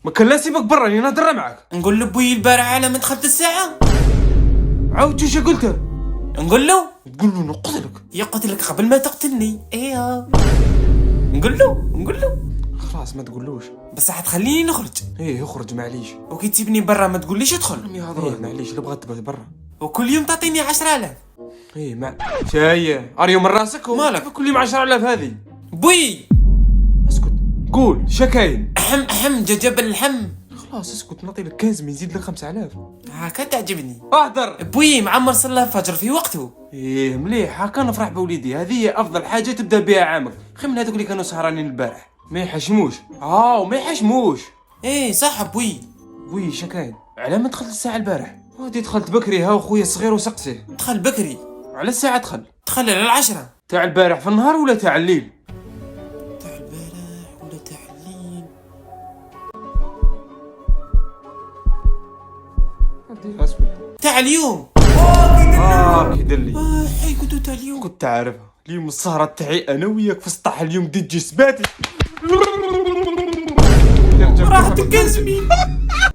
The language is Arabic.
ما كان لا سيبك برا راني نهضر معاك. نقول له بوي البارح على ما دخلت الساعه. عاود واش قلت؟ نقول له تقول له نقتلك. يقتلك قبل ما تقتلني. ايوه نقول له خلاص ما تقولوش. بس حتخليني نخرج. ايه اخرج معليش. وكي تسيبني برا ما تقوليش ادخل. راهم يهضروا معليش لا بغات تبات برا. وكل يوم تعطيني 10,000. ايه مع شايه اريو من راسك مالك؟ كل يوم 10,000 هذه. بوي اسكت قول شكاين. احم جبل الحم. خلاص اسكت نعطي لك 15 يزيد لك 5,000. هكا تعجبني. اهدر. بوي معمر صلى الفجر في وقته. ايه مليح هكا نفرح بوليدي. هذه هي افضل حاجه تبدا بها عامك خير من هذوك اللي كانوا سهرانين البارح. ما يحشموش. وما يحشموش. ايه صح بوي. وي شكاين على ما دخلت الساعه البارح؟ غادي دخلت بكري ها وخويا الصغير وسقسيه. دخل بكري. على الساعه دخل على 10. تاع البارح في النهار ولا تاع الليل؟ تاع البارح ولا تاع الليل؟ هادي اسكت. تاع اليوم. كي دير لي. حي كنت تاع اليوم. كنت عارفها. اليوم السهره تاعي انا وياك في السطح. اليوم دي جسباتي راح تكزمي.